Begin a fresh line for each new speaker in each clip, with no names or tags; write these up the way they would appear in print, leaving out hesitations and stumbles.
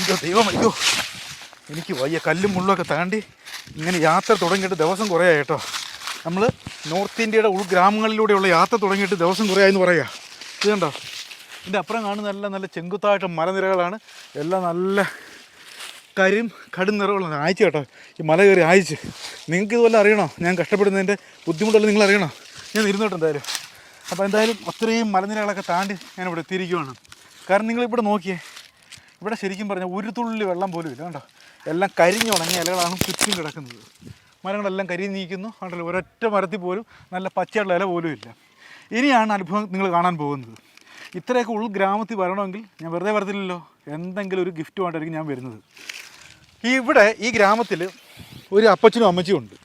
അയ്യോ ദൈവം, അയ്യോ എനിക്ക് വയ്യ. കല്ലും മുള്ളൊക്കെ താണ്ടി ഇങ്ങനെ യാത്ര തുടങ്ങിയിട്ട് ദിവസം കുറേ ആയി കേട്ടോ. നമ്മൾ നോർത്ത് ഇന്ത്യയുടെ ഉൾഗ്രാമങ്ങളിലൂടെയുള്ള യാത്ര തുടങ്ങിയിട്ട് ദിവസം കുറേ ആയെന്ന് പറയുക. ഇത് കണ്ടോ, ഇതിൻ്റെ അപ്പുറം കാണുന്ന നല്ല നല്ല ചെങ്കുത്തായിട്ട് മലനിരകളാണ്. എല്ലാം നല്ല കടും നിറവുള്ള ആഴ്ച കേട്ടോ. ഈ മല കയറി ആഴ്ച നിങ്ങൾക്ക് ഇതുപോലെ അറിയണോ? ഞാൻ കഷ്ടപ്പെടുന്നതിൻ്റെ ബുദ്ധിമുട്ടുള്ള നിങ്ങൾ അറിയണോ? ഞാൻ ഇരുന്നോട്ടെ എന്തായാലും. അപ്പോൾ എന്തായാലും അത്രയും മലനിരകളൊക്കെ താണ്ടി ഞാനിവിടെ എത്തിയിരിക്കുകയാണ്. കാരണം നിങ്ങളിവിടെ നോക്കിയേ, ഇവിടെ ശരിക്കും പറഞ്ഞാൽ ഒരു തുള്ളി വെള്ളം പോലും ഇല്ല കേട്ടോ. എല്ലാം കരിഞ്ഞുണങ്ങിയ ഇലകളാണ് ചുറ്റും കിടക്കുന്നത്. മരങ്ങളെല്ലാം കരിഞ്ഞ് നീക്കുന്നു. കണ്ടല്ലോ, ഒരൊറ്റ മരത്തിൽ പോലും നല്ല പച്ചയുള്ള ഇല പോലും ഇല്ല. ഇനിയാണ് അനുഭവം നിങ്ങൾ കാണാൻ പോകുന്നത്. ഇത്രയൊക്കെ ഉൾഗ്രാമത്തിൽ വരണമെങ്കിൽ ഞാൻ വെറുതെ വരത്തില്ലല്ലോ, എന്തെങ്കിലും ഒരു ഗിഫ്റ്റുമായിട്ടായിരിക്കും ഞാൻ വരുന്നത്. ഇവിടെ ഈ ഗ്രാമത്തിൽ ഒരു അപ്പച്ചനും അമ്മച്ചിയും ഉണ്ട്.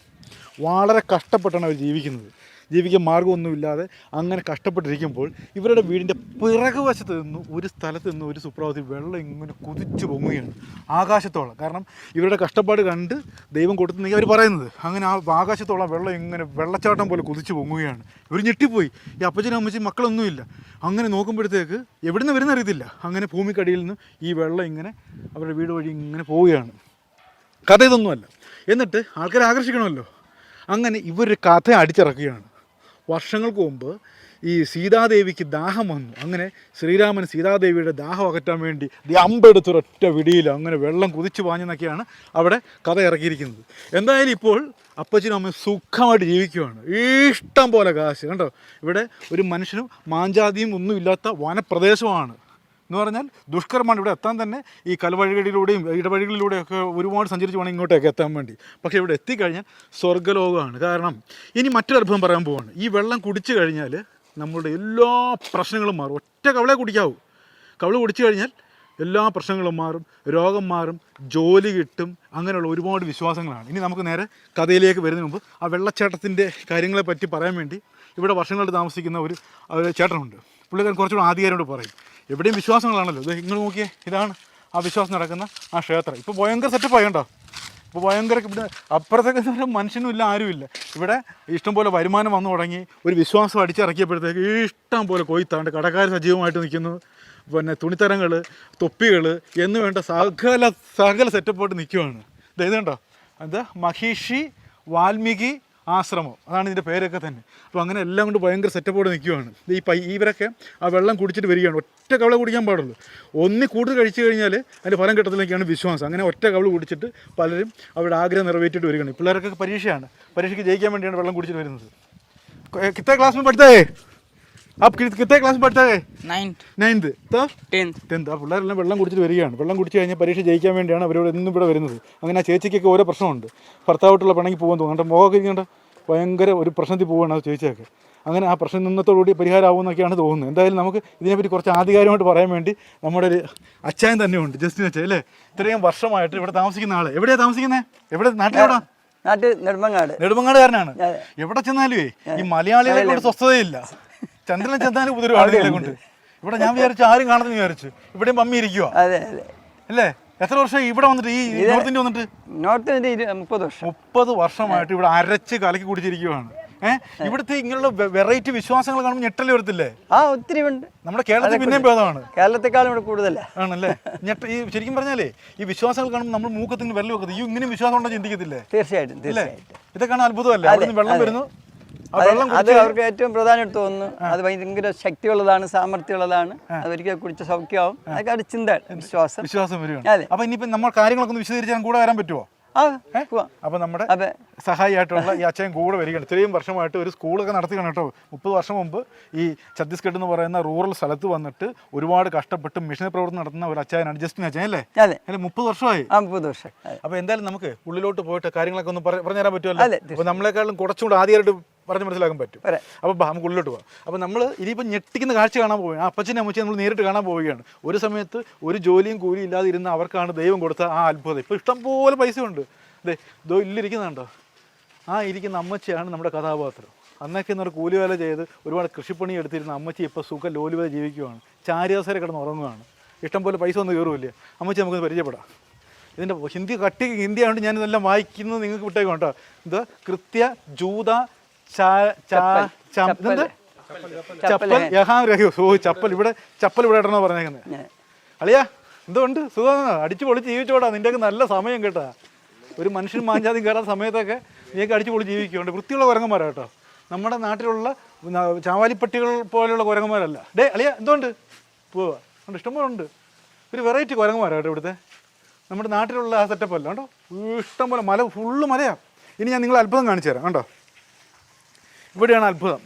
വളരെ കഷ്ടപ്പെട്ടാണ് അവർ ജീവിക്കാൻ മാർഗ്ഗമൊന്നുമില്ലാതെ അങ്ങനെ കഷ്ടപ്പെട്ടിരിക്കുമ്പോൾ ഇവരുടെ വീടിൻ്റെ പിറകുവശത്ത് നിന്ന് ഒരു സ്ഥലത്ത് നിന്ന് ഒരു സുപ്രഭാതത്തിൽ വെള്ളം ഇങ്ങനെ കുതിച്ചു പൊങ്ങുകയാണ് ആകാശത്തോളം. കാരണം ഇവരുടെ കഷ്ടപ്പാട് കണ്ട് ദൈവം കൊടുത്തെന്നെങ്കിൽ അവർ പറയുന്നത്. അങ്ങനെ ആ ആകാശത്തോളം വെള്ളം ഇങ്ങനെ വെള്ളച്ചാട്ടം പോലെ കുതിച്ചു പൊങ്ങുകയാണ്. ഇവർ ഞെട്ടിപ്പോയി. ഈ അപ്പച്ചനും അമ്മച്ചിയും മക്കളൊന്നുമില്ല. അങ്ങനെ നോക്കുമ്പോഴത്തേക്ക് എവിടെ നിന്ന് വരുന്ന അറിയത്തില്ല. അങ്ങനെ ഭൂമിക്കടിയിൽ നിന്ന് ഈ വെള്ളം ഇങ്ങനെ അവരുടെ വീട് വഴി ഇങ്ങനെ പോവുകയാണ്. കഥ ഇതൊന്നുമല്ല. എന്നിട്ട് ആൾക്കാരെ ആകർഷിക്കണമല്ലോ. അങ്ങനെ ഇവരൊരു കഥ അടിച്ചിറക്കുകയാണ്. വർഷങ്ങൾക്ക് മുമ്പ് ഈ സീതാദേവിക്ക് ദാഹം വന്നു. അങ്ങനെ ശ്രീരാമൻ സീതാദേവിയുടെ ദാഹം അകറ്റാൻ വേണ്ടി അമ്പെടുത്തൊരൊറ്റ വിടിയിൽ അങ്ങനെ വെള്ളം കുതിച്ചു പാഞ്ഞെന്നൊക്കെയാണ് അവിടെ കഥ ഇറക്കിയിരിക്കുന്നത്. എന്തായാലും ഇപ്പോൾ അപ്പച്ചനും അമ്മയും സുഖമായിട്ട് ജീവിക്കുകയാണ്. ഇഷ്ടം പോലെ കാശ് കണ്ടോ. ഇവിടെ ഒരു മനുഷ്യനും മാഞ്ചാതിയും ഒന്നുമില്ലാത്ത വനപ്രദേശമാണ് എന്ന് പറഞ്ഞാൽ ദുഷ്കരമാണ്. ഇവിടെ എത്താൻ തന്നെ ഈ കൽവഴികളിലൂടെയും ഇടവഴികളിലൂടെയൊക്കെ ഒരുപാട് സഞ്ചരിച്ച് വേണം ഇങ്ങോട്ടേക്ക് എത്താൻ വേണ്ടി. പക്ഷേ ഇവിടെ എത്തിക്കഴിഞ്ഞാൽ സ്വർഗ്ഗലോകമാണ്. കാരണം ഇനി മറ്റൊരു അനുഭവം പറയാൻ പോവാണ്. ഈ വെള്ളം കുടിച്ചു കഴിഞ്ഞാൽ നമ്മളുടെ എല്ലാ പ്രശ്നങ്ങളും മാറും. ഒറ്റ കവളെ കുടിക്കാവൂ. കവള കുടിച്ചു കഴിഞ്ഞാൽ എല്ലാ പ്രശ്നങ്ങളും മാറും, രോഗം മാറും, ജോലി കിട്ടും. അങ്ങനെയുള്ള ഒരുപാട് വിശ്വാസങ്ങളാണ്. ഇനി നമുക്ക് നേരെ കഥയിലേക്ക് വരുന്നതിന് മുമ്പ് ആ വെള്ളച്ചാട്ടത്തിൻ്റെ കാര്യങ്ങളെ പറ്റി പറയാൻ വേണ്ടി ഇവിടെ വർഷങ്ങളായിട്ട് താമസിക്കുന്ന ഒരു ചേട്ടനുണ്ട്. പുള്ളിക്കാരൻ കുറച്ചുകൂടെ ആധികാരിയോട് പറയും. എവിടെയും വിശ്വാസങ്ങളാണല്ലോ. ഇത് നിങ്ങൾ നോക്കിയേ, ഇതാണ് ആ വിശ്വാസം നടക്കുന്ന ആ ക്ഷേത്രം. ഇപ്പോൾ ഭയങ്കര സെറ്റപ്പായി കണ്ടോ. ഇപ്പോൾ ഭയങ്കര ഇവിടെ അപ്പുറത്തേക്ക് മനുഷ്യനും ഇല്ല, ആരുമില്ല. ഇവിടെ ഇഷ്ടംപോലെ വരുമാനം വന്നു തുടങ്ങി. ഒരു വിശ്വാസം അടിച്ചിറക്കിയപ്പോഴത്തേക്ക് ഇഷ്ടം പോലെ കൊയ്ത്താണ്ട് കടക്കാർ സജീവമായിട്ട് നിൽക്കുന്നു. പിന്നെ തുണിത്തരങ്ങൾ, തൊപ്പികൾ എന്ന് വേണ്ട സകല സെറ്റപ്പോട്ട് നിൽക്കുവാണ്. ഇത് കണ്ടോ, എന്താ മഹിഷി വാൽമീകി ആശ്രമം, അതാണ് ഇതിൻ്റെ പേരൊക്കെ തന്നെ. അപ്പോൾ അങ്ങനെ എല്ലാം കൊണ്ട് ഭയങ്കര സെറ്റപ്പോടെ നിൽക്കുകയാണ്. ഇവരൊക്കെ ആ വെള്ളം കുടിച്ചിട്ട് വരികയാണ്. ഒറ്റ കവള കുടിക്കാൻ പാടുള്ളൂ. ഒന്നി കൂടുതൽ കഴിച്ചു കഴിഞ്ഞാൽ അതിൻ്റെ ഫലം കിട്ടത്തിലേക്കാണ് വിശ്വാസം. അങ്ങനെ ഒറ്റ കവള കുടിച്ചിട്ട് പലരും അവരുടെ ആഗ്രഹം നിറവേറ്റിയിട്ട് വരികയാണ്. പിള്ളേരൊക്കെ പരീക്ഷയാണ്, പരീക്ഷയ്ക്ക് ജയിക്കാൻ വേണ്ടിയാണ് വെള്ളം കുടിച്ചിട്ട് വരുന്നത്. കിത്തേ ക്ലാസ് में പഠിത്തേ आप कितने क्लास में पढ़ते हैं? 9th 10th. ആ പിള്ളേരെല്ലാം വെള്ളം കുടിച്ചിട്ട് വരികയാണ്. വെള്ളം കുടിച്ച് കഴിഞ്ഞാൽ പരീക്ഷ ജയിക്കാൻ വേണ്ടിയാണ് അവരോട് എന്നും ഇവിടെ വരുന്നത്. അങ്ങനെ ആ ചേച്ചിക്കൊക്കെ ഓരോ പ്രശ്നമുണ്ട്. ഭർത്താവായിട്ടുള്ള പിണങ്ങി പോകാൻ തോന്നുന്നുണ്ട്. മുഖമൊക്കെ ഇരിക്കേണ്ട ഭയങ്കര ഒരു പ്രശ്നത്തിൽ പോവുകയാണ് ആ ചേച്ചിയൊക്കെ. അങ്ങനെ ആ പ്രശ്നം നിന്നത്തോടുകൂടി പരിഹാരമാകുമെന്നൊക്കെയാണ് തോന്നുന്നത്. എന്തായാലും നമുക്ക് ഇതിനെപ്പറ്റി കുറച്ച് ആധികാരികമായിട്ട് പറയാൻ വേണ്ടി നമ്മുടെ ഒരു അച്ചായൻ തന്നെയുണ്ട്, ജസ്റ്റിൻ അച്ചായൻ അല്ലേ. ഇത്രയും വർഷമായിട്ട് ഇവിടെ താമസിക്കുന്ന ആള്. എവിടെയാണ് താമസിക്കുന്നത്? എവിടെ? നാട്ടിലെവിടാ? നെടുമങ്ങാടുകാരനാണ്. എവിടെ ചെന്നാലുവേ ഈ മലയാളികളെ കൊണ്ട് സ്വസ്ഥതയില്ല. ചന്ദ്രൻ ചെന്നാലും ഉപദ്രവം ആളുകളെ കൊണ്ട്. ഇവിടെ ഞാൻ വിചാരിച്ചു ആരും കാണുന്നു വിചാരിച്ചു. ഇവിടെയും പമ്മി ഇരിക്കുക അല്ലേ. എത്ര വർഷം ഇവിടെ വന്നിട്ട് ഈ നോർത്ത് ഇന്ത്യ വന്നിട്ട്? 30 വർഷമായിട്ട് ഇവിടെ അരച്ച് കലക്കി കുടിച്ചിരിക്കുകയാണ്. ഇവിടുത്തെ ഇങ്ങനെയുള്ള വെറൈറ്റി വിശ്വാസങ്ങൾ കാണുമ്പോൾ ഞെട്ടല് വരത്തില്ലേ?
ഒത്തിരി ഉണ്ട്.
നമ്മുടെ കേരളത്തിൽ പിന്നെയും ഭേദമാണ്.
കേരളത്തെക്കാളും ഇവിടെ കൂടുതലാണ്
ആണല്ലേ. ഈ ശരിക്കും പറഞ്ഞാലേ ഈ വിശ്വാസങ്ങൾ കാണുമ്പോൾ നമ്മൾ മൂക്കത്തിന് വെള്ളം വെക്കുന്നത് ഈ ഇങ്ങനെ വിശ്വാസം ഉണ്ടോ ചിന്തിക്കത്തില്ലേ?
തീർച്ചയായിട്ടും.
ഇതൊക്കെയാണ് അത്ഭുതമല്ലേ. അവിടെ വെള്ളം വരുന്നു.
അത് അവർക്ക് ഏറ്റവും പ്രധാനമായിട്ട് തോന്നുന്നു. അത് ഭയങ്കര ശക്തിയുള്ളതാണ്, സാമർത്ഥ്യമുള്ളതാണ്. അതൊരിക്കൽ കുടിച്ച സൗഖ്യമാവും. അതൊക്കെ ഒരു ചിന്ത,
വിശ്വാസം വരികയാണ്. അപ്പൊ ഇനിയിപ്പോ നമ്മൾ കാര്യങ്ങളൊക്കെ ഒന്ന് വിശദീകരിച്ചാൽ കൂടെ വരാൻ പറ്റുമോ? അപ്പൊ നമ്മുടെ സഹായിയായിട്ടുള്ള ഈ അച്ഛൻ കൂടെ വരികയാണ്. ഇത്രയും വർഷമായിട്ട് ഒരു സ്കൂളൊക്കെ നടത്തുകയാണ് കേട്ടോ. 30 വർഷം മുമ്പ് ഈ ഛത്തീസ്ഗഡ് എന്ന് പറയുന്ന റൂറൽ സ്ഥലത്ത് വന്നിട്ട് ഒരുപാട് കഷ്ടപ്പെട്ട് മിഷനറി പ്രവർത്തനം നടത്തുന്ന ഒരു അച്ഛനാണ് ജസ്റ്റിൻ അച്ഛൻ അല്ലേ. 30 വർഷമായി. അപ്പൊ എന്തായാലും നമുക്ക് ഉള്ളിലോട്ട് പോയിട്ട് കാര്യങ്ങളൊക്കെ ഒന്ന് പറഞ്ഞുതരാൻ പറ്റുമല്ലോ. അപ്പൊ നമ്മളെക്കാളും കുറച്ചുകൂടെ ആദ്യമായിട്ട് പറഞ്ഞ് മനസ്സിലാക്കാൻ പറ്റും. അപ്പോൾ നമുക്ക് ഉള്ളിലോട്ട് പോകാം. അപ്പോൾ നമ്മൾ ഇനിയിപ്പോൾ ഞെട്ടിക്കുന്ന കാഴ്ച കാണാൻ പോവുകയാണ്. അപ്പച്ചനെ അമ്മച്ചനെ നമ്മൾ നേരിട്ട് കാണാൻ പോവുകയാണ്. ഒരു സമയത്ത് ഒരു ജോലിയും കൂലിയും ഇല്ലാതെ ഇരുന്ന അവർക്കാണ് ദൈവം കൊടുത്ത ആ അത്ഭുതം. ഇപ്പോൾ ഇഷ്ടംപോലെ പൈസ ഉണ്ട്. ഇതോ ഇല്ലിരിക്കുന്നുണ്ടോ? ആ ഇരിക്കുന്ന അമ്മച്ചിയാണ് നമ്മുടെ കഥാപാത്രം. അന്നൊക്കെ എന്നൊരു കൂലി വേല ചെയ്ത് ഒരുപാട് കൃഷിപ്പണി എടുത്തിരുന്ന അമ്മച്ചി ഇപ്പോൾ സുഖ ലോലുവേല ജീവിക്കുകയാണ്. ചാരിയാസരെ കിടന്ന് ഉറങ്ങുകയാണ്. ഇഷ്ടംപോലെ പൈസ ഒന്നും കയറുമില്ല. അമ്മച്ചി നമുക്കൊന്ന് പരിചയപ്പെടാം. ഇതിൻ്റെ ഹിന്ദി ഹിന്ദി ആയതുകൊണ്ട് ഞാനിതെല്ലാം വായിക്കുന്നത് നിങ്ങൾക്ക് വിട്ടേക്കും കേട്ടോ. ഇത് കൃത്യ ജൂത ചപ്പൽ ചപ്പൽ ഇവിടെ ചപ്പൽ ഇവിടെ ഇടണോ പറഞ്ഞേക്കുന്നത്. അളിയാ എന്തുകൊണ്ട് സുഖമാണോ? അടിച്ചു പൊളിച്ച് ജീവിച്ചോടാ, നിൻ്റെയൊക്കെ നല്ല സമയം കേട്ടാ. ഒരു മനുഷ്യൻ മാഞ്ചാതി കയറാത്ത സമയത്തൊക്കെ നീയൊക്കെ അടിച്ചു പൊളിച്ച് ജീവിക്കുന്നുണ്ട്. വൃത്തിയുള്ള കുരങ്ങന്മാരാ കേട്ടോ. നമ്മുടെ നാട്ടിലുള്ള ചാവാലിപ്പട്ടികൾ പോലെയുള്ള കുരങ്ങന്മാരല്ല. ഡേ അളിയ എന്തുകൊണ്ട് പോവാ ഉണ്ട്, ഇഷ്ടംപോലെ ഉണ്ട്. ഒരു വെറൈറ്റി കുരങ്ങന്മാരാ കേട്ടോ ഇവിടുത്തെ. നമ്മുടെ നാട്ടിലുള്ള ആ സെറ്റപ്പ് അല്ല കേട്ടോ. ഇഷ്ടംപോലെ മല, ഫുള്ള് മലയാണ്. ഇനി ഞാൻ നിങ്ങളെ അത്ഭുതം കാണിച്ചു തരാം കണ്ടോ. ഇവിടെയാണ് അത്ഭുതം.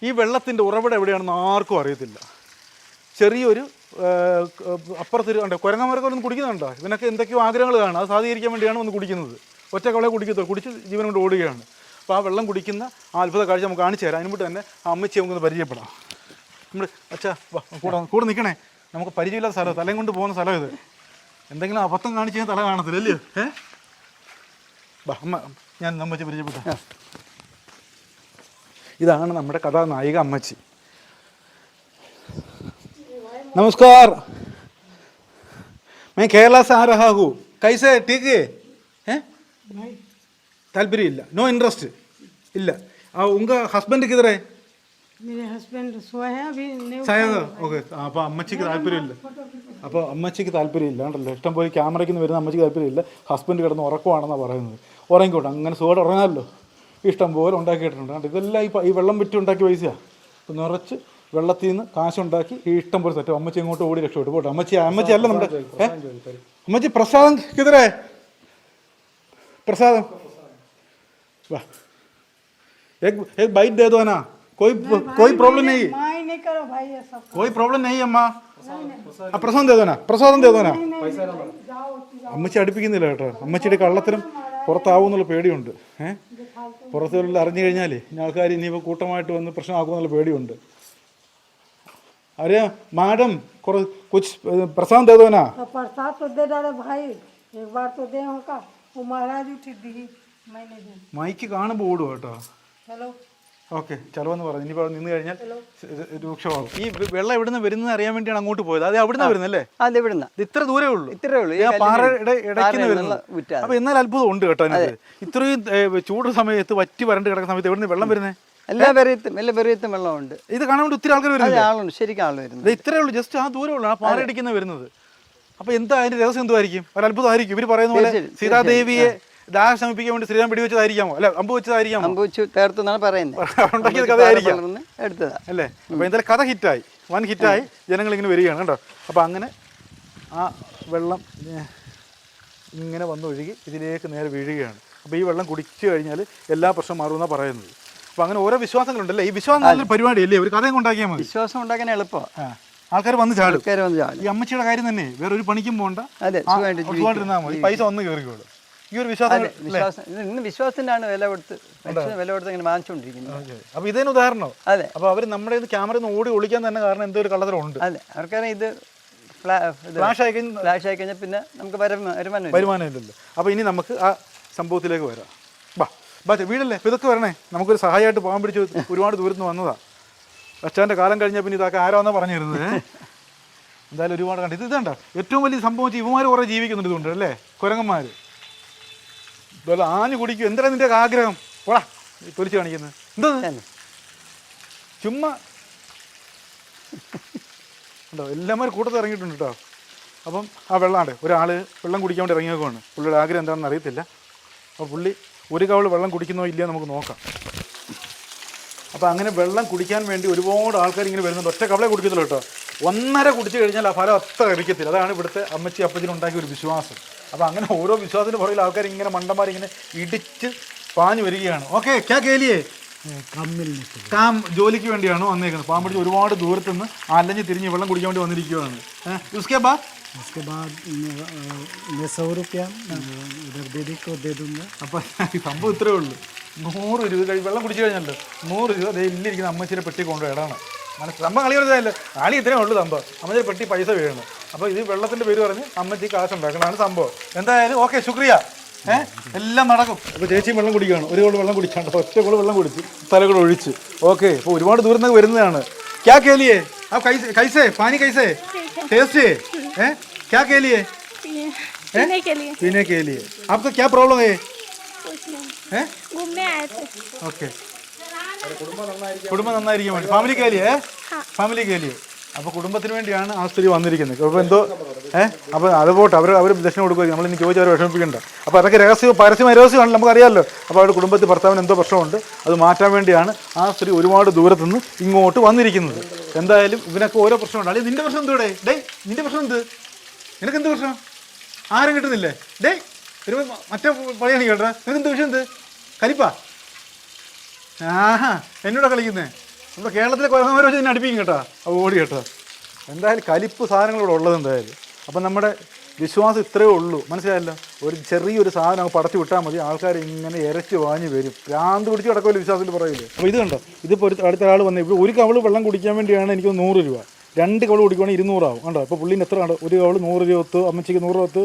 ഈ വെള്ളത്തിൻ്റെ ഉറവിടം എവിടെയാണെന്ന് ആർക്കും അറിയത്തില്ല. ചെറിയൊരു അപ്പുറത്തൊരു കണ്ടോ കുരങ്ങന്മാരൊക്കെ കുടിക്കുന്നുണ്ടോ. ഇതിനൊക്കെ എന്തൊക്കെയോ ആഗ്രഹങ്ങൾ കാണും. അത് സാധീകരിക്കാൻ വേണ്ടിയാണ് വന്ന് കുടിക്കുന്നത്. ഒറ്റ കവളെ കുടിക്കത്തുള്ളൂ, കുടിച്ച് ജീവൻ കൊണ്ട് ഓടുകയാണ്. അപ്പോൾ ആ വെള്ളം കുടിക്കുന്ന ആ അത്ഭുത കാഴ്ച നമുക്ക് കാണിച്ചു തരാം. അതിന് മുമ്പ് തന്നെ ആ അമ്മച്ചിയെ നമുക്കൊന്ന് പരിചയപ്പെടാം. നമ്മൾ അച്ഛാ കൂടെ നിൽക്കണേ. നമുക്ക് പരിചയമില്ലാത്ത സ്ഥലം, തലയും കൊണ്ട് പോകുന്ന സ്ഥലം ഇത്. എന്തെങ്കിലും അബദ്ധം കാണിച്ച് കഴിഞ്ഞാൽ തല കാണത്തില്ല അല്ലയോ? അമ്മ ഞാൻ അമ്മച്ചി പരിചയപ്പെട്ട ഇതാണ് നമ്മുടെ കഥാനായിക അമ്മച്ചി. नमस्कार, मैं केरला से आ रहा हूँ. कैसे ठीक है? ताल्पर्य इल्ला, नो इंटरेस्ट इल्ला. उनका हस्बैंड किधर है?
मेरे हस्बैंड सोया है अभी नहीं.
സായോ ഓക്കെ. അപ്പോൾ അമ്മച്ചിക്ക് താല്പര്യമില്ല. അപ്പോൾ അമ്മച്ചിക്ക് താല്പര്യമില്ല കണ്ടല്ലോ. ഇഷ്ടം പോലെ ക്യാമറയ്ക്ക് വരുന്ന അമ്മച്ചിക്ക് താല്പര്യമില്ല. ഹസ്ബൻഡ് കിടന്ന് ഉറക്കമാണെന്നാണ് പറയുന്നത്. ഉറങ്ങിക്കോട്ടെ, അങ്ങനെ സുഖമായിട്ട് ഉറങ്ങാമല്ലോ. ഇഷ്ടം പോലെ ഉണ്ടാക്കിയിട്ടുണ്ട്. കണ്ടോ ഇതെല്ലാം ഈ വെള്ളം വിറ്റ് ഉണ്ടാക്കിയ പൈസയാണ്. അപ്പോൾ നിറച്ച് വെള്ളത്തിൽ നിന്ന് കാശുണ്ടാക്കി ഈ ഇഷ്ടം പോലെ സെറ്റ്. അമ്മച്ചി ഇങ്ങോട്ട് ഓടി രക്ഷപ്പെട്ടു പോട്ടെ. അമ്മച്ചി അല്ല നമ്മുടെ അമ്മച്ചി. പ്രസാദം കിതറേ പ്രസാദം वाह एक बाइट दे दो ना. कोई प्रॉब्लम नहीं.
नहीं करो भाई ये सब.
कोई प्रॉब्लम नहीं अम्मा. പ്രസാദം തേതോനാ, പ്രസാദം തേതോനാ. അമ്മച്ചി അടുപ്പിക്കുന്നില്ല കേട്ടോ. അമ്മച്ചിയുടെ കള്ളത്തിനും പുറത്താവുന്നുള്ള പേടിയുണ്ട്. പുറത്തുള്ള അറിഞ്ഞു കഴിഞ്ഞാൽ ആൾക്കാർ ഇനിയിപ്പോൾ കൂട്ടമായിട്ട് വന്ന് പ്രശ്നമാക്കുമെന്നുള്ള പേടിയുണ്ട്. अरे मैडम कुछ प्रसाद दे दो ना.
प्रसाद तो दे डाले भाई, एक बार तो दे होगा. वो महाराज उठी दी मैंने दी.
മൈക്ക് കാണുമ്പോൾ ഓടും കേട്ടോ.
चलो
ഓക്കെ ചലവെന്ന് പറഞ്ഞു. ഇനിയിപ്പോൾ നിന്ന് കഴിഞ്ഞാൽ രൂക്ഷമാകും. ഈ വെള്ളം എവിടുന്ന് വരുന്നത് അറിയാൻ വേണ്ടിയാണ് അങ്ങോട്ട് പോയത്. അത് അവിടുന്ന് വരുന്നല്ലേ?
അത് ഇവിടുന്ന്
ഇത് ഇത്ര ദൂരേ ഉള്ളൂ.
ഇത്രേ ഉള്ളൂ.
ആ പാറയുടെ ഇടയ്ക്ക് വരുന്നത്. അപ്പൊ എന്നാൽ അത്ഭുതം ഉണ്ട് കേട്ടോ അതിനകത്ത്. ഇത്രയും ചൂട് സമയത്ത് വറ്റി വരണ്ട് കിടക്കുന്ന സമയത്ത് എവിടുന്ന് വെള്ളം വരുന്നത്?
എല്ലാ വെറിയത്തും വെള്ളമുണ്ട്.
ഇത് കാണാൻ വേണ്ടി ഒത്തിരി ആൾക്കാർ വരുന്നത്.
ആളുണ്ട്, ശരിക്കും ആൾ വരുന്നത്.
ഇത്രേ ഉള്ളൂ, ജസ്റ്റ് ആ ദൂരേ ഉള്ളൂ. ആ പാറയടിക്കുന്ന വരുന്നത്. അപ്പൊ എന്താ അതിന്റെ രഹസ്യം എന്തുമായിരിക്കും? ഒരു അത്ഭുതമായിരിക്കും. ഇവർ പറയുന്ന പോലെ സീതാദേവിയെ ദാഹം ശമിപ്പിക്കാൻ വേണ്ടി ശ്രീരാം വെടിവെച്ചതായിരിക്കാമോ? അല്ലെ അമ്പ് വെച്ചതായിരിക്കാമോ?
അമ്പ് വെച്ച് തീർത്തെന്നാണ് പറയുന്നത്.
ഉണ്ടാക്കിയത് കഥയായിരിക്കാം
എടുത്തതാ
അല്ലേ? അപ്പൊ എന്തായാലും കഥ ഹിറ്റായി, വൻ ഹിറ്റായി. ജനങ്ങൾ ഇങ്ങനെ വരികയാണ് കേട്ടോ. അപ്പൊ അങ്ങനെ ആ വെള്ളം ഇങ്ങനെ വന്നൊഴുകി ഇതിലേക്ക് നേരെ വീഴുകയാണ്. അപ്പോൾ ഈ വെള്ളം കുടിച്ചു കഴിഞ്ഞാൽ എല്ലാ പ്രശ്നം മാറുമെന്നാണ് പറയുന്നത്. അപ്പോൾ അങ്ങനെ ഓരോ വിശ്വാസങ്ങളുണ്ടല്ലേ. ഈ വിശ്വാസം നല്ലൊരു പരിപാടിയല്ലേ? ഒരു കഥയും ഉണ്ടാക്കിയാൽ മതി.
വിശ്വാസം ഉണ്ടാക്കാൻ എളുപ്പമാണ്.
ആൾക്കാർ വന്ന് ചാടും.
ഈ
അമ്മച്ചിയുടെ കാര്യം തന്നെ വേറെ ഒരു പണിക്കും പോകണ്ട,
അതെ,
സുഖമായിട്ടിരുന്നാൽ മതി. പൈസ വന്ന് കയറിക്കോളൂ. ഈ ഒരു വിശ്വാസം
ഇന്ന് വിശ്വാസത്തിനാണ് വില കൊടുത്ത് ഇങ്ങനെ വാങ്ങിച്ചുകൊണ്ടിരിക്കുന്നത്.
അപ്പോൾ ഇതിന് ഉദാഹരണം.
അതെ.
അപ്പോൾ അവർ നമ്മുടെ ക്യാമറയിൽ നിന്ന് ഓടി ഒളിക്കാൻ തന്നെ കാരണം എന്തോ ഒരു കള്ളത്തരമുണ്ട്.
അതെ, അവർക്കറിയാം ഇത് ഫ്ലാഷ് ആയി കഴിഞ്ഞാൽ പിന്നെ നമുക്ക്
വരുമാനമില്ലല്ലോ. അപ്പോൾ ഇനി നമുക്ക് ആ സംഭവത്തിലേക്ക് വരാം. ബാ വീടല്ലേ, അപ്പോൾ ഇതൊക്കെ വരണേ. നമുക്കൊരു സഹായമായിട്ട് പോകാൻ പിടിച്ച് ഒരുപാട് ദൂരത്ത് നിന്ന് വന്നതാണ്. അച്ഛൻ്റെ കാലം കഴിഞ്ഞാൽ പിന്നെ ഇതൊക്കെ ആരാന്നാ പറഞ്ഞിരുന്നത്. എന്തായാലും ഒരുപാട് കണ്ടു. ഇത് ഇതണ്ട ഏറ്റവും വലിയ സംഭവം വെച്ചാൽ ഇവന്മാർ കുറേ ജീവിക്കുന്നുണ്ട് ഇതുകൊണ്ട് അല്ലേ, കുരങ്ങന്മാർ. ഇതുപോലെ ആഞ്ഞു കുടിക്കും. എന്താണ് നിൻ്റെ ആഗ്രഹം? പോടാ തൊലിച്ച് കാണിക്കുന്നത് എന്താ? ചുമ്മാ ഉണ്ടോ, എല്ലാവരും കൂട്ടത്തിൽ ഇറങ്ങിയിട്ടുണ്ട് കേട്ടോ. അപ്പം ആ വെള്ളമാണ് ഒരാൾ വെള്ളം കുടിക്കാൻ വേണ്ടി ഇറങ്ങിയേക്കുവാണ്. പുള്ളിയുടെ ആഗ്രഹം എന്താണെന്ന് അറിയത്തില്ല. അപ്പോൾ പുള്ളി ഒരു കവള് വെള്ളം കുടിക്കുന്നോ ഇല്ലയോ നമുക്ക് നോക്കാം. അപ്പോൾ അങ്ങനെ വെള്ളം കുടിക്കാൻ വേണ്ടി ഒരുപാട് ആൾക്കാർ ഇങ്ങനെ വരുന്നുണ്ട്. ഒറ്റ കവളെ കുടിക്കത്തില്ല കേട്ടോ. 1.5 കുടിച്ച് കഴിഞ്ഞാൽ ആ ഫലം അത്ര ഇരിക്കത്തില്ല. അതാണ് ഇവിടുത്തെ അമ്മച്ചി അപ്പച്ചനുണ്ടാക്കിയ ഒരു വിശ്വാസം. അപ്പോൾ അങ്ങനെ ഓരോ വിശ്വാസത്തിന് പുറകിൽ ആൾക്കാർ ഇങ്ങനെ മണ്ടന്മാരിങ്ങനെ ഇടിച്ച് പാഞ്ഞു വരികയാണ്. ഓക്കെ ക്യാ കേലിയേ കാം ജോലിക്ക് വേണ്ടിയാണ് വന്നേക്കുന്നത്. പാമ്പ് പിടിച്ച് ഒരുപാട് ദൂരത്തു നിന്ന് അലഞ്ഞ് തിരിഞ്ഞ് വെള്ളം കുടിക്കാൻ വേണ്ടി വന്നിരിക്കുകയാണ്. उसके बाद
मैं 100 रुपया इधर दीदी को दे दूंगा.
അപ്പോൾ ഈ സംഭവം ഇത്രേ ഉള്ളൂ. 100 രൂപ വെള്ളം കുടിച്ചു കഴിഞ്ഞല്ലോ 100 രൂപ ഇല്ലിരിക്കുന്ന അമ്മച്ചിയുടെ പെട്ടി കൊണ്ടുപോയിടാണ്. സംഭവം കളിയൊരുതല്ല, കളി ഇത്രേ ഉള്ളൂ സംഭവം. അമ്മച്ചിയുടെ പെട്ടി പൈസ വീഴണം. അപ്പോൾ ഇത് വെള്ളത്തിൻ്റെ പേര് പറഞ്ഞ് അമ്മച്ചി കാശ് ഉണ്ടാക്കണതാണ് സംഭവം. എന്തായാലും ഓക്കെ, ശുക്രിയ. എല്ലാം നടക്കും. അപ്പോൾ ചേച്ചിയും വെള്ളം കുടിക്കുകയാണ്. ഒരു കോള് വെള്ളം കുടിച്ചാണ്ട് ഒറ്റ കോള് വെള്ളം കുടിച്ച് തലകൂടെ ഒഴിച്ച്. ഓക്കെ, അപ്പോൾ ഒരുപാട് ദൂരം നിന്ന് വരുന്നതാണ്. ക്യാ കേലിയേ आप कैसे पानी कैसे टेस्ट है? क्या के लिए? पीने के लिए. आपका क्या प्रॉब्लम है?
घूमने आए थे.
ओके, കുടുംബം നന്നായിരിക്കും വേണ്ടി ഫാമിലി കേലിയേ. ഫാമിലി കേലിയേ. അപ്പോൾ കുടുംബത്തിന് വേണ്ടിയാണ് ആ സ്ത്രീ വന്നിരിക്കുന്നത്. അപ്പോൾ എന്തോ അപ്പോൾ അത് പോട്ടെ, അവർ ദക്ഷിണ കൊടുക്കുകയും നമ്മളിന്ന് ചോദിച്ചാൽ അവർ വിഷമിപ്പിക്കണ്ട. അപ്പോൾ അതൊക്കെ പരസ്യമായ രഹസ്യമാണല്ലോ, നമുക്കറിയാമല്ലോ. അപ്പോൾ അവരുടെ കുടുംബത്തിൽ ഭർത്താവിന് എന്തോ പ്രശ്നമുണ്ട്, അത് മാറ്റാൻ വേണ്ടിയാണ് ആ സ്ത്രീ ഒരുപാട് ദൂരത്തുനിന്ന് ഇങ്ങോട്ട് വന്നിരിക്കുന്നത്. എന്തായാലും ഇവനൊക്കെ ഓരോ പ്രശ്നമുണ്ട്. അല്ലെങ്കിൽ നിൻ്റെ പ്രശ്നം എന്തോടെ? നിൻ്റെ പ്രശ്നം എന്ത്? നിനക്കെന്ത് പ്രശ്നം? ആരും കിട്ടുന്നില്ലേ? ഒരു മറ്റേ പണിയാണ് കേട്ടോ. നിനക്കെന്ത് വിഷയം? എന്ത് കരിപ്പാ? ആഹാ, എന്നോടാ കളിക്കുന്നേ. നമ്മുടെ കേരളത്തിലെ കൊലമാരെ വെച്ച് തന്നെ അടുപ്പിക്കും കേട്ടോ. അപ്പോൾ ഓടി കേട്ടോ. എന്തായാലും കലിപ്പ് സാധനങ്ങളിവിടെ ഉള്ളത് എന്തായാലും. അപ്പം നമ്മുടെ വിശ്വാസം ഇത്രയേ ഉള്ളൂ, മനസ്സിലായല്ലോ. ഒരു ചെറിയൊരു സാധനം പടത്തി വിട്ടാൽ മതി, ആൾക്കാർ ഇങ്ങനെ ഇരച്ച് വാങ്ങി വരും. ഭ്രാന്ത് പിടിച്ച് കിടക്കുമല്ലോ വിശ്വാസത്തിൽ പറയില്ലേ. അപ്പോൾ ഇത് കണ്ടോ, ഇതിപ്പോൾ അടുത്ത ആൾ വന്നത് ഇപ്പോൾ ഒരു കവള് വെള്ളം കുടിക്കാൻ വേണ്ടിയാണ് എനിക്ക് 100 രൂപ. 2 കവള് കുടിക്കുവാണെങ്കിൽ 200 ആവും. കണ്ടോ, ഇപ്പോൾ പുള്ളീൻ്റെ എത്ര കണ്ടോ, ഒരു കവള് 100 രൂപ ഒത്ത്, അമ്മച്ചിക്ക് 100 ഒത്ത്,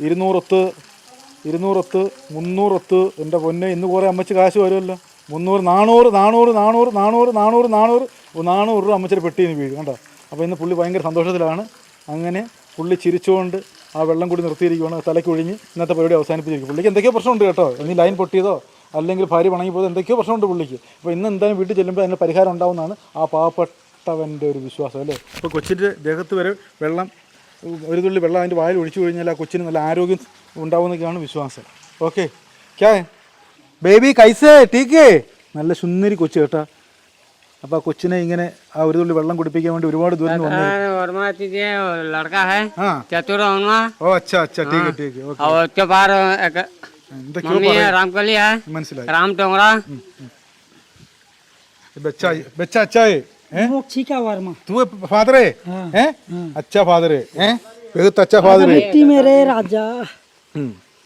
200 ഒത്ത്, 200 ഒത്ത്, 300 ഒത്ത്. എൻ്റെ പൊന്നെ, ഇന്ന് കുറേ അമ്മച്ചി കാശ് വരുമല്ലോ. 300, 400, 400, 400, 400, 400, 400, 400 രൂപ അമ്മച്ചിയുടെ പെട്ടിന്ന് വീഴും കണ്ടോ. അപ്പോൾ ഇന്ന് പുള്ളി ഭയങ്കര സന്തോഷത്തിലാണ്. അങ്ങനെ പുള്ളി ചിരിച്ചുകൊണ്ട് ആ വെള്ളം കൂടി നിർത്തിയിരിക്കുകയാണ്. തലയ്ക്ക് ഒഴിഞ്ഞ് ഇന്നത്തെ പരിപാടി അവസാനിപ്പിച്ചിരിക്കും. പുള്ളിക്ക് എന്തൊക്കെയോ പ്രശ്നമുണ്ട് കേട്ടോ. ഇനി ലൈൻ പൊട്ടിയതോ അല്ലെങ്കിൽ ഭാര്യ പണങ്ങിപ്പോയതോ എന്തൊക്കെയോ പ്രശ്നമുണ്ട് പുള്ളിക്ക്. അപ്പോൾ ഇന്ന് എന്തായാലും വീട്ടിൽ ചെല്ലുമ്പോൾ അതിന് പരിഹാരം ഉണ്ടാവുമെന്നാണ് ആ പാവപ്പെട്ടവൻ്റെ ഒരു വിശ്വാസം അല്ലേ. ഇപ്പോൾ കൊച്ചിൻ്റെ ദേഹത്ത് വരെ വെള്ളം, ഒരു തുള്ളി വെള്ളം അതിൻ്റെ വായിൽ ഒഴിച്ചു കഴിഞ്ഞാൽ ആ കൊച്ചിന് നല്ല ആരോഗ്യം ഉണ്ടാവുന്നൊക്കെയാണ് വിശ്വാസം. ഓക്കെ, ക്യാ ബേബി കൈസേ ടീക്കേ? നല്ല സുന്ദരി കൊച്ചു കേട്ടാ. അപ്പോൾ ആ കൊച്ചിനെ ഇങ്ങനെ ആ ഒരു തുള്ളി വെള്ളം കുടിപ്പിക്കാൻ വേണ്ടി ഒരുപാട് ദൂരം വന്നു.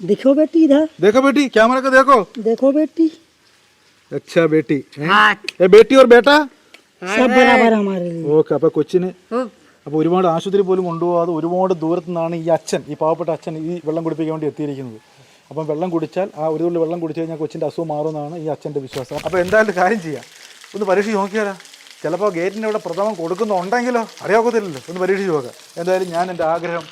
देखो बेटी इधर,
देखो बेटी, कैमरा को देखो,
देखो बेटी,
अच्छा बेटी, ये बेटी और बेटा
सब बराबर हमारे लिए.
ഓക്കെ. അപ്പോൾ കൊച്ചിന് അപ്പോൾ ഒരുപാട് ആശുപത്രി പോലും കൊണ്ടുപോകാതെ ഒരുപാട് ദൂരത്തു നിന്നാണ് ഈ അച്ഛൻ, ഈ പാവപ്പെട്ട അച്ഛൻ ഈ വെള്ളം കുടിപ്പിക്കാൻ വേണ്ടി എത്തിയിരിക്കുന്നത്. അപ്പം വെള്ളം കുടിച്ചാൽ, ആ ഒരു തുള്ളി വെള്ളം കുടിച്ചു കഴിഞ്ഞാൽ കൊച്ചിൻ്റെ അസുഖം മാറുമെന്നാണ് ഈ അച്ഛൻ്റെ വിശ്വാസം. അപ്പോൾ എന്തായാലും കാര്യം ചെയ്യാം, ഒന്ന് പരീക്ഷിച്ച് നോക്കിയാലോ. ചിലപ്പോൾ ഗേറ്റിൻ്റെ അവിടെ പ്രഥമം കൊടുക്കുന്നുണ്ടെങ്കിലോ, അറിയാക്കത്തില്ലല്ലോ. ഒന്ന് പരീക്ഷിച്ച് നോക്കാം. എന്തായാലും ഞാൻ എൻ്റെ ആഗ്രഹം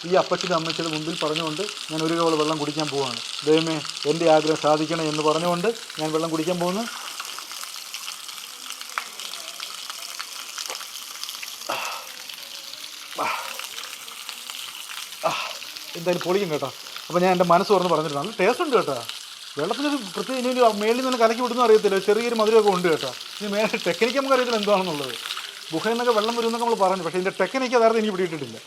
ഈ അപ്പച്ചൻ്റെ അമ്മച്ചിയുടെ മുമ്പിൽ പറഞ്ഞുകൊണ്ട് ഞാൻ ഒരു കവള് വെള്ളം കുടിക്കാൻ പോവുകയാണ്. ദൈവമേ, എൻ്റെ ആഗ്രഹം സാധിക്കണം എന്ന് പറഞ്ഞുകൊണ്ട് ഞാൻ വെള്ളം കുടിക്കാൻ പോകുന്നു. എന്തായാലും പൊളിക്കും കേട്ടോ. അപ്പോൾ ഞാൻ എൻ്റെ മനസ്സ് തുറന്ന് പറഞ്ഞിട്ടുണ്ട്, നല്ല ടേസ്റ്റ് ഉണ്ട് കേട്ടോ. വെള്ളത്തിന് പ്രത്യേകിച്ച് ഇനി മേളിൽ നിന്ന് കലക്കി വിടുന്ന അറിയത്തില്ല, ചെറിയൊരു മധുരമൊക്കെ ഉണ്ട് കേട്ടോ. ഇനി മേലെ ടെക്നിക്ക് നമുക്ക് അറിയത്തില്ല എന്താണെന്നുള്ളത്. ഗുഹയിൽ നിന്നൊക്കെ വെള്ളം വരുമെന്നൊക്കെ നമ്മൾ പറഞ്ഞു, പക്ഷേ ഇതിൻ്റെ ടെക്നിക്ക് അതായത് എനിക്ക് പിടിയിട്ടിട്ടില്ല.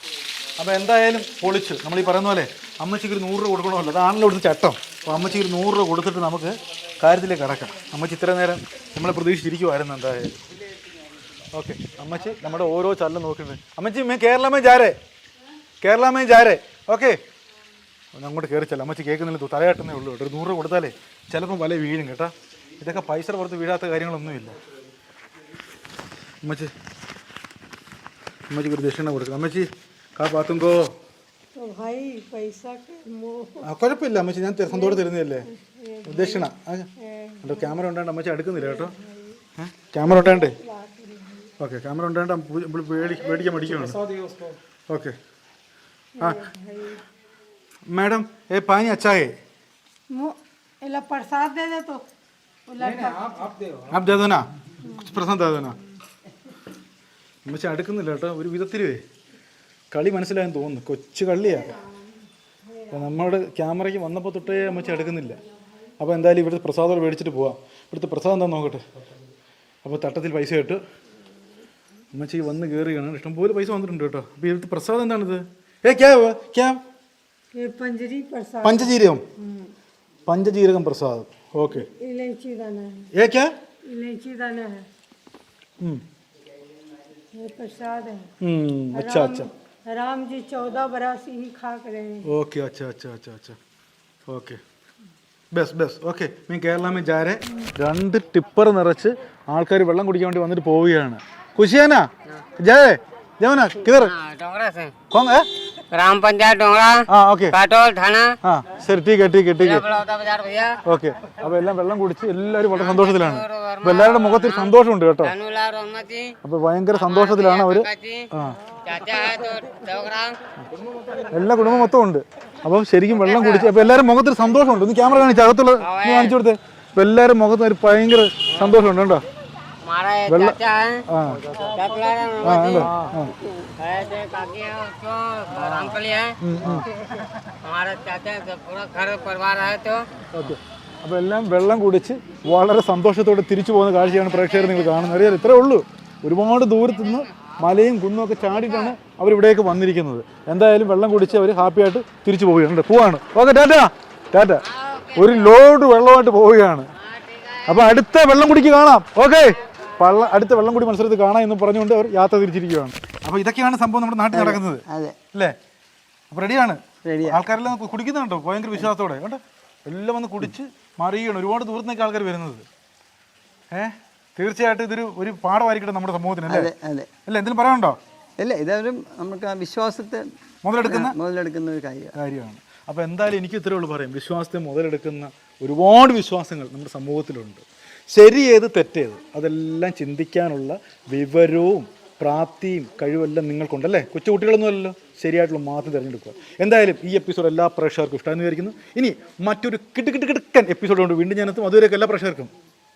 അപ്പോൾ എന്തായാലും പൊളിച്ച് നമ്മൾ ഈ പറയുന്ന പോലെ അമ്മച്ചിക്ക് ഒരു 100 രൂപ കൊടുക്കണമല്ലോ, അതാണല്ലോ ഇവിടുത്തെ ചട്ടം. അപ്പോൾ അമ്മച്ചിക്ക് ഒരു 100 രൂപ കൊടുത്തിട്ട് നമുക്ക് കാര്യത്തിലേക്ക് കടക്കാം. അമ്മച്ചി ഇത്ര നേരം നമ്മളെ പ്രതീക്ഷിച്ചിരിക്കുമായിരുന്നു എന്തായാലും. ഓക്കെ, അമ്മച്ചി നമ്മുടെ ഓരോ ചലനം നോക്കുന്നുണ്ട്. അമ്മച്ചി മേ കേരളമേ ജാരേ, കേരളമേ ജാരേ. ഓക്കെ, അങ്ങോട്ട് കയറിച്ചല്ല. അമ്മച്ചി കേൾക്കുന്നില്ല, തലയാട്ടുന്നേ ഉള്ളൂ കേട്ടോ. ഒരു 100 രൂപ കൊടുത്താലേ ചിലപ്പോൾ വല വീഴും കേട്ടോ. ഇതൊക്കെ പൈസ പുറത്ത് വീഴാത്ത കാര്യങ്ങളൊന്നുമില്ല. അമ്മച്ചിക്ക് ഒരു ദക്ഷിണ കൊടുക്കണം. അമ്മച്ചി കാ പാത്തുങ്കോ. കുഴപ്പമില്ല അമ്മച്ചി, ഞാൻ സന്തോഷം തരുന്നതല്ലേ ദക്ഷിണ. കേട്ടോ, ക്യാമറ ഉണ്ടാണ്ട് അമ്മച്ചി അടുക്കുന്നില്ല കേട്ടോ. ക്യാമറ ഉണ്ടാണ്ടേ. ഓക്കെ, ക്യാമറ ഉണ്ടാണ്ട് പേടിക്കാൻ മടിക്കുകയാണ്. ഓക്കെ. हाँ मैडम, ये पानी अच्छा है?
प्रसाद दे दे तो
आप दे दो ना, कुछ प्रसाद दे दो ना. അമ്മച്ചി അടുക്കുന്നില്ല കേട്ടോ. ഒരു വിധത്തിൽ കളി മനസ്സിലായെന്ന് തോന്നുന്നു, കൊച്ചു കളിയാണ്. അപ്പോൾ നമ്മുടെ ക്യാമറയ്ക്ക് വന്നപ്പോൾ തൊട്ടേ അമ്മച്ചി അടുക്കുന്നില്ല. അപ്പോൾ എന്തായാലും ഇവിടുത്തെ പ്രസാദം മേടിച്ചിട്ട് പോവാം. ഇവിടുത്തെ പ്രസാദം എന്താണെന്ന് നോക്കട്ടെ. അപ്പോൾ തട്ടത്തിൽ പൈസ ഇട്ട് അമ്മച്ചി വന്ന് കയറുകയാണ്. ഇഷ്ടംപോലെ പൈസ വന്നിട്ടുണ്ട് കേട്ടോ. അപ്പോൾ ഇവിടുത്തെ പ്രസാദം എന്താണിത്? पंचजीरकम, पंचजीरकम प्रसाद. ओके,
इलायची दाना है.
ये क्या?
इलायची दाना है. ये प्रसाद है.
अच्छा अच्छा.
राम जी 14 बरस ही खा कर रहे हैं.
ओके, अच्छा अच्छा अच्छा अच्छा. Okay, bus bus. ഓക്കെ, മീൻ കേരളമേ ജാരെ. 2 ടിപ്പർ നിറച്ച് ആൾക്കാർ വെള്ളം കുടിക്കാൻ വേണ്ടി വന്നിട്ട് പോവുകയാണ്. खुशियाना जय जमुना किधर?
डोंगरा से.
कौन है?
ग्राम पंचायत डोंगरा.
हाँ ओके.
काटोल थाना.
हाँ ശരി, ठीक है ठीक है ठीक है.
बाजार भैया.
ഓക്കെ. അപ്പോൾ എല്ലാം വെള്ളം കുടിച്ച് എല്ലാവരും വളരെ സന്തോഷത്തിലാണ്. അപ്പോൾ എല്ലാവരുടെ മുഖത്തിൽ സന്തോഷമുണ്ട് കേട്ടോ. അപ്പോൾ ഭയങ്കര സന്തോഷത്തിലാണ് അവർ. എല്ലാ കുടുംബം മൊത്തം ഉണ്ട്. അപ്പം ശരിക്കും വെള്ളം കുടിച്ച് അപ്പോൾ എല്ലാവരും മുഖത്തിൽ സന്തോഷമുണ്ട്. ഒന്ന് ക്യാമറ കാണിച്ച് അകത്തുള്ള കാണിച്ചു കൊടുത്തേ. അപ്പോൾ എല്ലാവരും മുഖത്ത് ഒരു ഭയങ്കര സന്തോഷമുണ്ട് കേട്ടോ.
हमारा एक
വെള്ളം
चाचा है
ആ
क्या पिला रहे हैं
ആ
मोदी?
ഉണ്ട് ആ
ऐसे काकी है उसको आराम के लिए है हमारा चाचा का पूरा घर परिवार है तो
ഓക്കെ അപ്പോൾ എല്ലാം വെള്ളം കുടിച്ച് വളരെ സന്തോഷത്തോടെ തിരിച്ചു പോകുന്ന കാഴ്ചയാണ് പ്രേക്ഷകർ നിങ്ങൾ കാണുന്നത്. അറിയാലോ, ഇത്രേ ഉള്ളൂ. ഒരുപാട് ദൂരത്തു നിന്ന് മലയും കുന്നും ഒക്കെ ചാടിയിട്ടാണ് അവരിവിടേക്ക് വന്നിരിക്കുന്നത്. എന്തായാലും വെള്ളം കുടിച്ച് അവർ ഹാപ്പിയായിട്ട് തിരിച്ചു പോവുകയാണ്. പോവാണ്. ഓക്കെ, ടാറ്റ ടാറ്റ. ഒരു ലോഡ് വെള്ളമായിട്ട് പോവുകയാണ്. അപ്പോൾ അടുത്ത വെള്ളം കുടിക്ക് കാണാം. ഓക്കെ, അടുത്ത വെള്ളം കുടി മത്സരത്തിൽ കാണാം എന്ന് പറഞ്ഞുകൊണ്ട് അവർ യാത്ര തിരിച്ചിരിക്കുകയാണ്. അപ്പോൾ ഇതൊക്കെയാണ് സംഭവം നമ്മുടെ നാട്ടിൽ നടക്കുന്നത്
അതെ
അല്ലേ? അപ്പോൾ റെഡിയാണ്.
റെഡിയാണ്.
ആൾക്കാരെല്ലാം കുടിക്കുന്നുണ്ടോ ഭയങ്കര വിശ്വാസത്തോടെ? കണ്ടോ, എല്ലാം വന്ന് കുടിച്ച് മറിയുകയാണ്. ഒരുപാട് ദൂരത്തേക്ക് ആൾക്കാർ വരുന്നത്. തീർച്ചയായിട്ടും ഇതൊരു ഒരു പാഠമായിരിക്കട്ടെ നമ്മുടെ സമൂഹത്തിന് അല്ലേ?
അതെ അതെ
അല്ല, എന്തെങ്കിലും പറയാനുണ്ടോ?
ഇല്ല, ഇതൊരു നമുക്ക് ആ വിശ്വാസത്തെ മുതലെടുക്കുന്ന ഒരു
കാര്യമാണ്. അപ്പോൾ എന്തായാലും എനിക്ക് ഇത്രയേ ഉള്ളൂ പറയാം. വിശ്വാസത്തെ മുതലെടുക്കുന്ന ഒരുപാട് വിശ്വാസങ്ങൾ നമ്മുടെ സമൂഹത്തിലുണ്ട്. ശരിയേത് തെറ്റേത് അതെല്ലാം ചിന്തിക്കാനുള്ള വിവരവും പ്രാപ്തിയും കഴിവെല്ലാം നിങ്ങൾക്കുണ്ടല്ലേ? കൊച്ചുകുട്ടികളൊന്നും അല്ലല്ലോ, ശരിയായിട്ടുള്ള മാത്രം തിരഞ്ഞെടുക്കുക. എന്തായാലും ഈ എപ്പിസോഡ് എല്ലാ പ്രേക്ഷകർക്കും ഇഷ്ടമാണെന്ന് വിചാരിക്കുന്നു. ഇനി മറ്റൊരു കിടുക്കൻ എപ്പിസോഡ് കൊണ്ട് വീണ്ടും ഞാനെത്തും. അതുവരെയൊക്കെ എല്ലാ പ്രേക്ഷകർക്കും